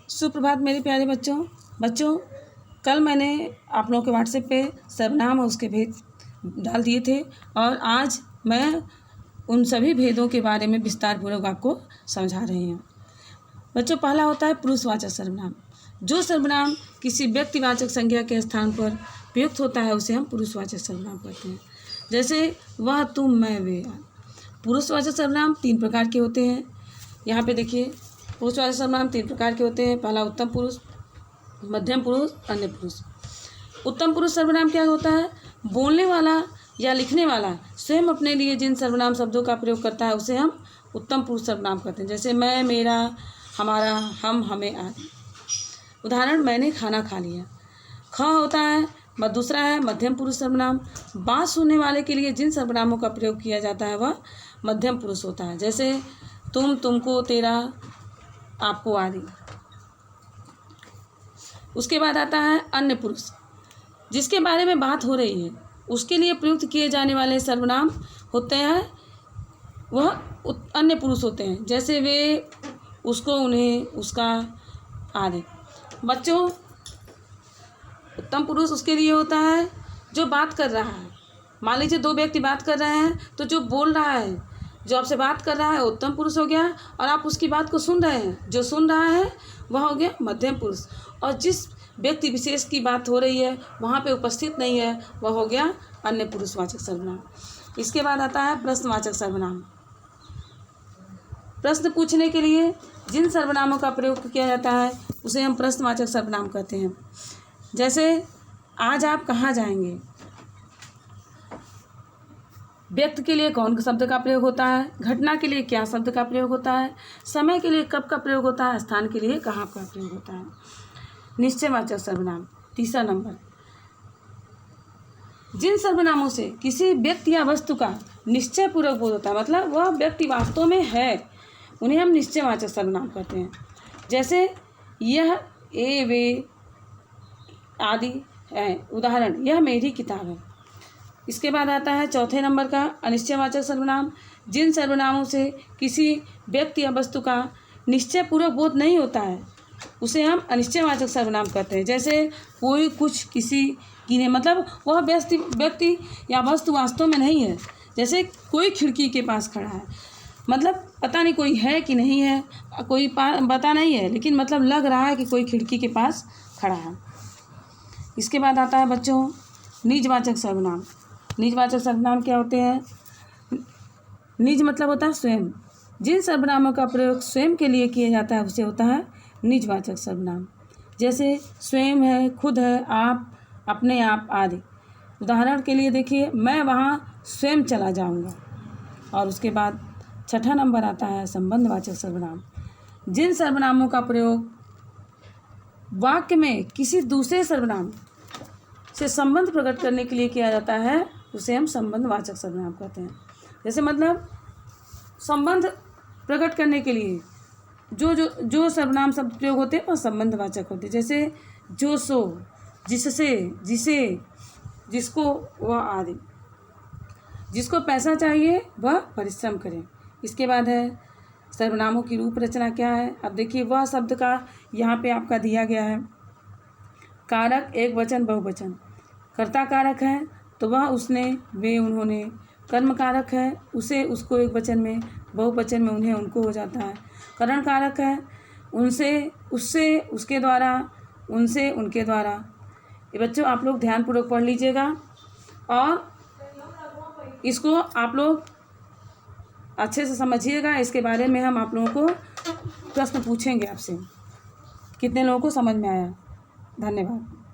सुप्रभात मेरे प्यारे बच्चों कल मैंने आप लोगों के व्हाट्सएप पे सर्वनाम और उसके भेद डाल दिए थे और आज मैं उन सभी भेदों के बारे में विस्तारपूर्वक आपको समझा रही हूँ। बच्चों, पहला होता है पुरुषवाचक सर्वनाम। जो सर्वनाम किसी व्यक्तिवाचक संज्ञा के स्थान पर प्रयुक्त होता है उसे हम पुरुषवाचक सर्वनाम कहते हैं। जैसे वह, तुम, मैं, वे। पुरुषवाचक सर्वनाम 3 प्रकार के होते हैं। यहाँ पे देखिए, पुरुषवाचक सर्वनाम 3 प्रकार के होते हैं। पहला उत्तम पुरुष, मध्यम पुरुष, अन्य पुरुष। उत्तम पुरुष सर्वनाम क्या होता है? बोलने वाला या लिखने वाला स्वयं अपने लिए जिन सर्वनाम शब्दों का प्रयोग करता है उसे हम उत्तम पुरुष सर्वनाम कहते हैं। जैसे मैं, मेरा, हमारा, हम, हमें आदि। उदाहरण, मैंने खाना खा लिया। ख होता है दूसरा है मध्यम पुरुष सर्वनाम। बात सुनने वाले के लिए जिन सर्वनामों का प्रयोग किया जाता है वह मध्यम पुरुष होता है। जैसे तुम, तुमको, तेरा, आपको आदि। उसके बाद आता है अन्य पुरुष। जिसके बारे में बात हो रही है उसके लिए प्रयुक्त किए जाने वाले सर्वनाम होते हैं वह अन्य पुरुष होते हैं। जैसे वे, उसको, उन्हें, उसका आदि। बच्चों, उत्तम पुरुष उसके लिए होता है जो बात कर रहा है। मान लीजिए 2 व्यक्ति बात कर रहे हैं तो जो बोल रहा है, जो आपसे बात कर रहा है उत्तम पुरुष हो गया और आप उसकी बात को सुन रहे हैं, जो सुन रहा है वह हो गया मध्यम पुरुष। और जिस व्यक्ति विशेष की बात हो रही है वहाँ पे उपस्थित नहीं है वह हो गया अन्य पुरुषवाचक सर्वनाम। इसके बाद आता है प्रश्नवाचक सर्वनाम। प्रश्न पूछने के लिए जिन सर्वनामों का प्रयोग किया जाता है उसे हम प्रश्नवाचक सर्वनाम कहते हैं। जैसे आज आप कहाँ जाएंगे। व्यक्ति के लिए कौन शब्द का प्रयोग होता है, घटना के लिए क्या शब्द का प्रयोग होता है, समय के लिए कब का प्रयोग होता है, स्थान के लिए कहाँ का प्रयोग होता है। निश्चयवाचक सर्वनाम, तीसरा नंबर। जिन सर्वनामों से किसी व्यक्ति या वस्तु का निश्चय पूर्वक बोध होता है, मतलब वह व्यक्ति वास्तव में है, उन्हें हम निश्चयवाचक सर्वनाम कहते हैं। जैसे यह, ए, वे आदि है। उदाहरण, यह मेरी किताब है। इसके बाद आता है चौथे नंबर का अनिश्चयवाचक सर्वनाम। जिन सर्वनामों से किसी व्यक्ति या वस्तु का निश्चय पूर्वक बोध नहीं होता है उसे हम अनिश्चयवाचक सर्वनाम कहते हैं। जैसे कोई, कुछ, किसी, किन्हें, मतलब वह व्यक्ति या वस्तु वास्तव में नहीं है। जैसे कोई खिड़की के पास खड़ा है, मतलब पता नहीं कोई है कि नहीं है, कोई पता नहीं है, लेकिन मतलब लग रहा है कि कोई खिड़की के पास खड़ा है। इसके बाद आता है बच्चों निजवाचक सर्वनाम। निजवाचक सर्वनाम क्या होते हैं? निज मतलब होता है स्वयं। जिन सर्वनामों का प्रयोग स्वयं के लिए किया जाता है उसे होता है निजवाचक सर्वनाम। जैसे स्वयं है, खुद है, आप, अपने आप आदि। उदाहरण के लिए देखिए, मैं वहाँ स्वयं चला जाऊँगा। और उसके बाद छठा नंबर आता है संबंधवाचक सर्वनाम। जिन सर्वनामों का प्रयोग वाक्य में किसी दूसरे सर्वनाम से संबंध प्रकट करने के लिए किया जाता है उसे हम संबंधवाचक सर्वनाम कहते हैं। जैसे मतलब संबंध प्रकट करने के लिए जो सर्वनाम शब्द प्रयोग होते हैं वह संबंधवाचक होते हैं। जैसे जो, सो, जिससे, जिसे, जिसको, वह आदि। जिसको पैसा चाहिए वह परिश्रम करे। इसके बाद है सर्वनामों की रूप रचना क्या है। अब देखिए, वह शब्द का यहाँ पे आपका दिया गया है। कारक एक वचन बहुवचन। कर्ता कारक है तो वह, उसने, वे, उन्होंने। कर्म कारक है, उसे, उसको एक वचन में, बहुवचन में उन्हें, उनको हो जाता है। करण कारक है, उनसे, उससे, उसके द्वारा, उनसे, उनके द्वारा। ये बच्चों आप लोग ध्यानपूर्वक पढ़ लीजिएगा और इसको आप लोग अच्छे से समझिएगा। इसके बारे में हम आप लोगों को प्रश्न पूछेंगे आपसे। कितने लोगों को समझ में आया? धन्यवाद।